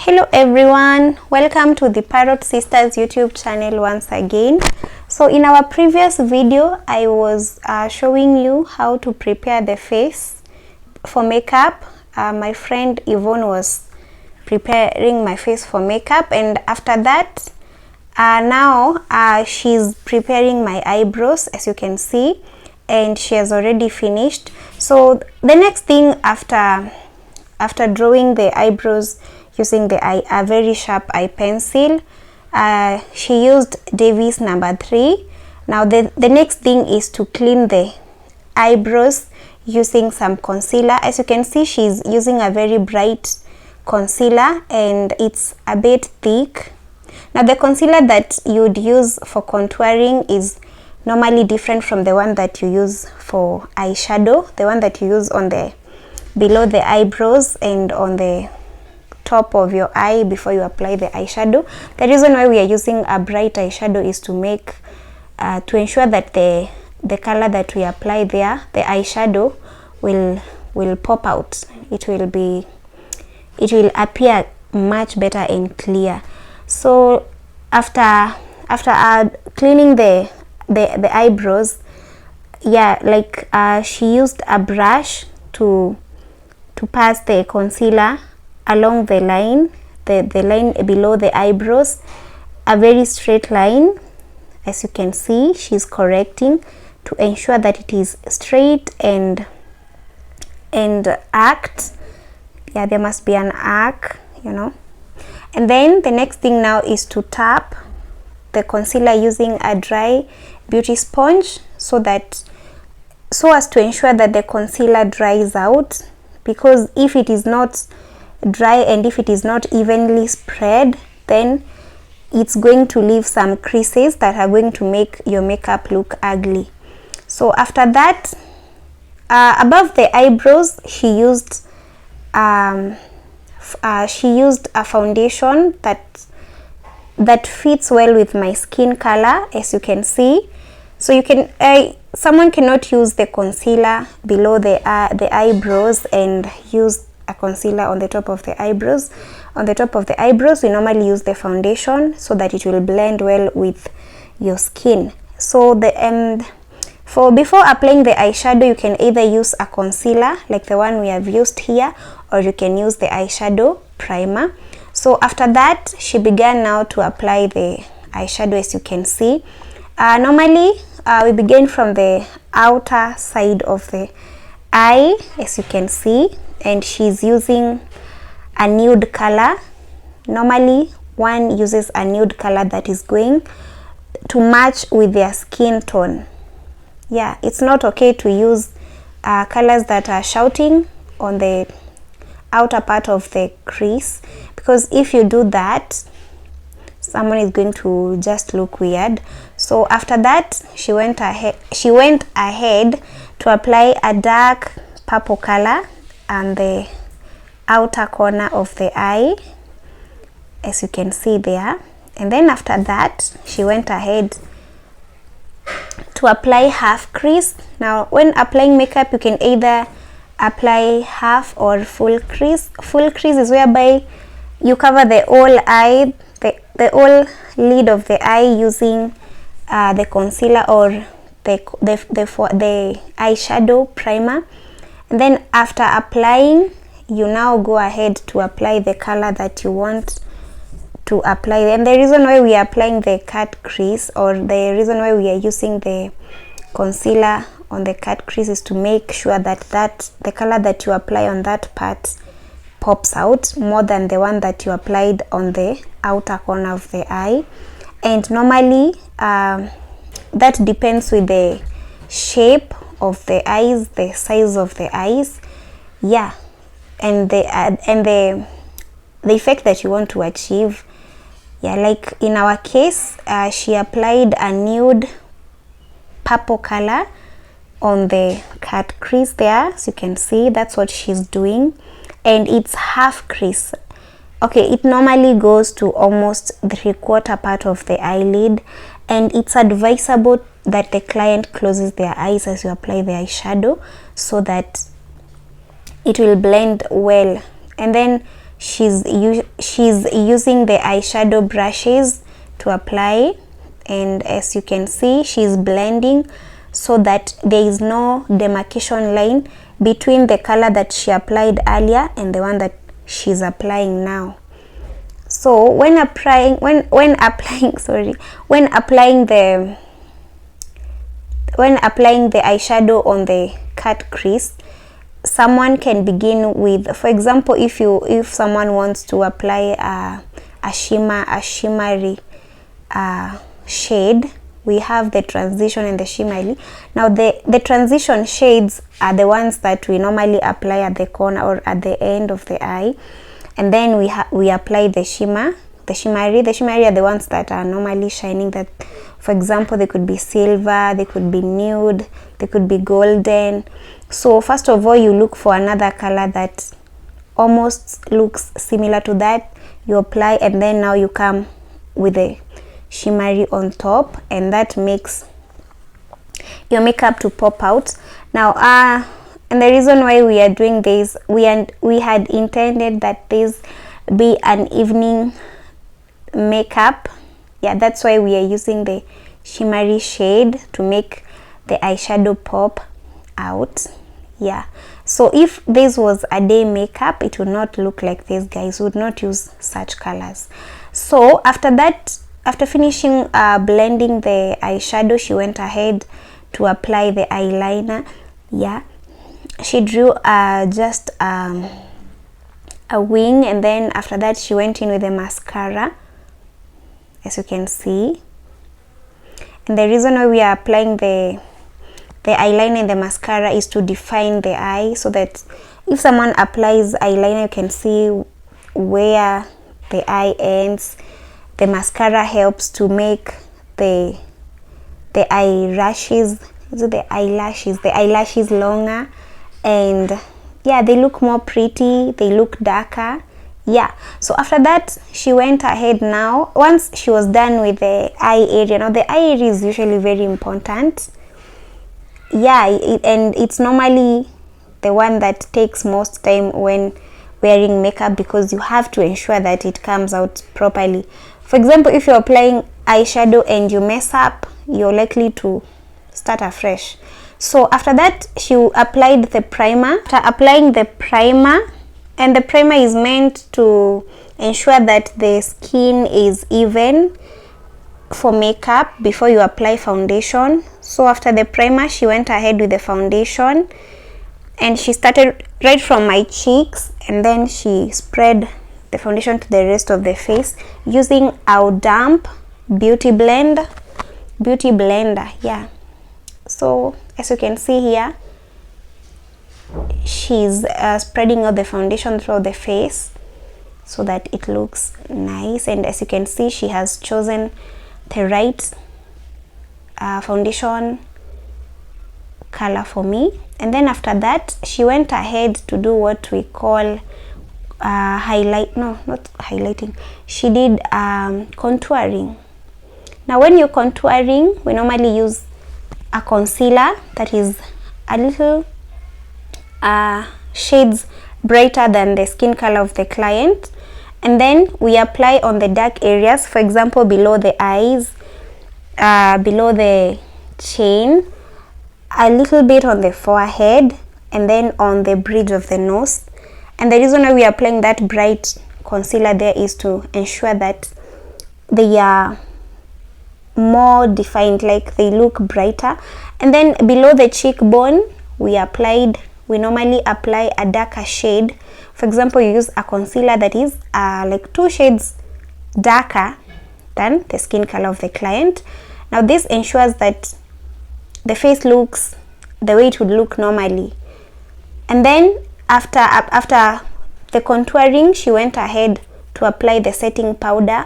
Hello everyone, welcome to the Parrot Sisters YouTube channel once again. So in our previous video I was showing you how to prepare the face for makeup. My friend Yvonne was preparing my face for makeup, and after that now she's preparing my eyebrows, as you can see, and she has already finished. So the next thing after drawing the eyebrows using a very sharp eye pencil, she used Davis number 3. Now the next thing is to clean the eyebrows using some concealer. As you can see, she's using a very bright concealer and it's a bit thick. Now the concealer that you would use for contouring is normally different from the one that you use for eyeshadow, the one that you use on the below the eyebrows and on the top of your eye before you apply the eyeshadow. The reason why we are using a bright eyeshadow is to make to ensure that the color that we apply there, the eyeshadow, will pop out. It will appear much better and clear. So after cleaning the eyebrows, yeah, like she used a brush to pass the concealer along the line, the line below the eyebrows, a very straight line. As you can see, she's correcting to ensure that it is straight and arced. Yeah, there must be an arc, you know. And then the next thing now is to tap the concealer using a dry beauty sponge so as to ensure that the concealer dries out, because if it is not dry and if it is not evenly spread, then it's going to leave some creases that are going to make your makeup look ugly. So after that, above the eyebrows, she used a foundation that fits well with my skin color, as you can see. So you can someone cannot use the concealer below the eyebrows and use a concealer on the top of the eyebrows. On the top of the eyebrows, we normally use the foundation so that it will blend well with your skin. So before applying the eyeshadow, you can either use a concealer like the one we have used here, or you can use the eyeshadow primer. So after that, she began now to apply the eyeshadow, as you can see. Normally we begin from the outer side of the eye, as you can see, and she's using a nude color. Normally one uses a nude color that is going to match with their skin tone. Yeah, it's not okay to use colors that are shouting on the outer part of the crease, because if you do that, someone is going to just look weird. So after that, she went ahead to apply a dark purple color on the outer corner of the eye, as you can see there. And then after that, she went ahead to apply half crease. Now when applying makeup, you can either apply half or full crease. Full crease is whereby you cover the whole eye, the whole lid of the eye using the concealer or the eyeshadow primer. And then after applying, you now go ahead to apply the color that you want to apply. And the reason why we are applying the cut crease, or the reason why we are using the concealer on the cut crease, is to make sure that the color that you apply on that part pops out more than the one that you applied on the outer corner of the eye. And normally that depends with the shape of the eyes, the size of the eyes, yeah, and the effect that you want to achieve. Yeah, like in our case, she applied a nude purple color on the cut crease there, as you can see. That's what she's doing, and it's half crease. Okay, it normally goes to almost 3/4 part of the eyelid, and it's advisable that the client closes their eyes as you apply the eyeshadow so that it will blend well. And then she's using the eyeshadow brushes to apply, and as you can see, she's blending so that there is no demarcation line between the color that she applied earlier and the one that she's applying now. So when applying the eyeshadow on the cut crease, someone can begin with, for example, if someone wants to apply a shimmery shade, we have the transition and the shimmery. Now the transition shades are the ones that we normally apply at the corner or at the end of the eye, and then we apply the shimmery. The shimmery are the ones that are normally shining, that, for example, they could be silver, they could be nude, they could be golden. So first of all, you look for another color that almost looks similar to that, you apply, and then now you come with a shimmery on top, and that makes your makeup to pop out. Now and the reason why we are doing this, we had intended that this be an evening makeup. Yeah, that's why we are using the shimmery shade to make the eyeshadow pop out. Yeah, so if this was a day makeup, it would not look like this, guys. We would not use such colors. So after that, after finishing blending the eyeshadow, she went ahead to apply the eyeliner. Yeah, she drew just a wing, and then after that she went in with the mascara, as you can see. And the reason why we are applying the eyeliner and the mascara is to define the eye, so that if someone applies eyeliner, you can see where the eye ends. The mascara helps to make the eyelashes longer, and yeah, they look more pretty, they look darker. Yeah, so after that she went ahead. Now once she was done with the eye area, now the eye area is usually very important. Yeah, and it's normally the one that takes most time when wearing makeup, because you have to ensure that it comes out properly. For example, if you're applying eyeshadow and you mess up, you're likely to start afresh. So after that, she applied the primer. After applying the primer, and the primer is meant to ensure that the skin is even for makeup before you apply foundation. So after the primer, she went ahead with the foundation, and she started right from my cheeks, and then she spread the foundation to the rest of the face using our damp beauty blender. Yeah, so as you can see here, she's spreading out the foundation throughout the face so that it looks nice. And as you can see, she has chosen the right foundation color for me. And then after that, she went ahead to do what we call she did contouring. Now when you're contouring, we normally use a concealer that is a little shades brighter than the skin color of the client, and then we apply on the dark areas, for example below the eyes, below the chin, a little bit on the forehead, and then on the bridge of the nose. And the reason why we are applying that bright concealer there is to ensure that they are more defined, like they look brighter. And then below the cheekbone, we normally apply a darker shade. For example, you use a concealer that is like 2 shades darker than the skin color of the client. Now this ensures that the face looks the way it would look normally. And then after the contouring, she went ahead to apply the setting powder.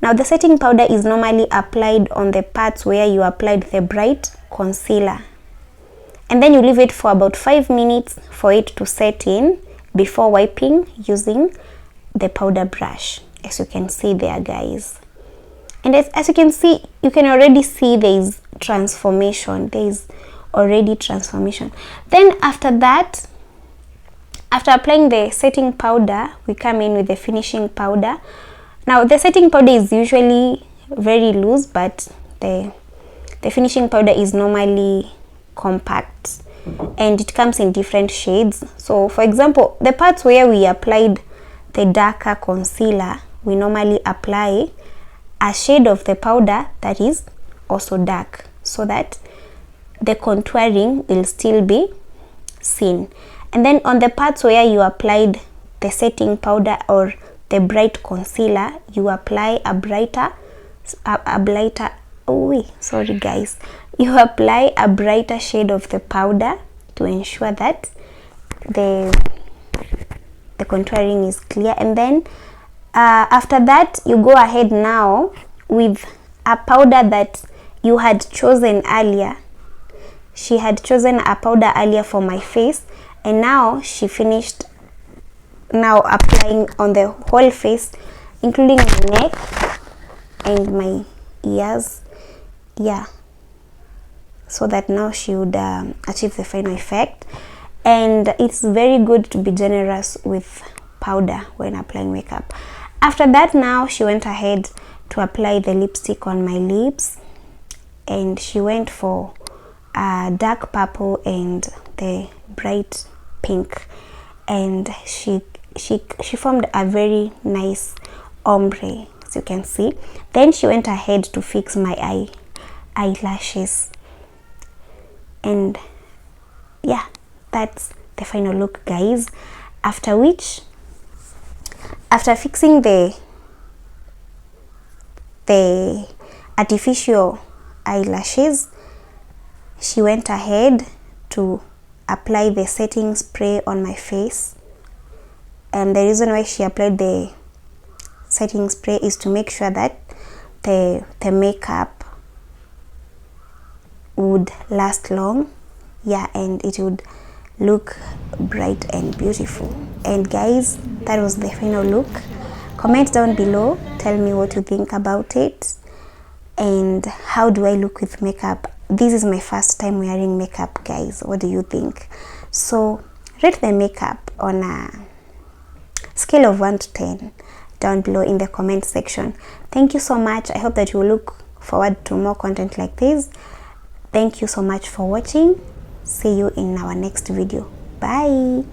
Now the setting powder is normally applied on the parts where you applied the bright concealer, and then you leave it for about 5 minutes for it to set in before wiping using the powder brush, as you can see there, guys. And as you can see, you can already see there is transformation. There is already transformation. Then after that, After applying the setting powder, we come in with the finishing powder. Now the setting powder is usually very loose, but the finishing powder is normally compact, and it comes in different shades. So for example, the parts where we applied the darker concealer, we normally apply a shade of the powder that is also dark, so that the contouring will still be seen. And then on the parts where you applied the setting powder or the bright concealer, you apply a brighter you apply a brighter shade of the powder to ensure that the contouring is clear. And then after that, you go ahead now with a powder that you had chosen earlier. She had chosen a powder earlier for my face, and now she finished now applying on the whole face, including my neck and my ears, yeah, so that now she would achieve the final effect. And it's very good to be generous with powder when applying makeup. After that, now she went ahead to apply the lipstick on my lips, and she went for dark purple and the bright pink, and she formed a very nice ombre, as you can see. Then she went ahead to fix my eyelashes, and yeah, that's the final look, guys. After fixing the artificial eyelashes, she went ahead to apply the setting spray on my face. And the reason why she applied the setting spray is to make sure that the makeup would last long, yeah, and it would look bright and beautiful. And guys, that was the final look. Comment down below, tell me what you think about it, and how do I look with makeup. This is my first time wearing makeup, guys. What do you think? So rate the makeup on a scale of 1 to 10 down below in the comment section. Thank you so much. I hope that you will look forward to more content like this. Thank you so much for watching. See you in our next video. Bye.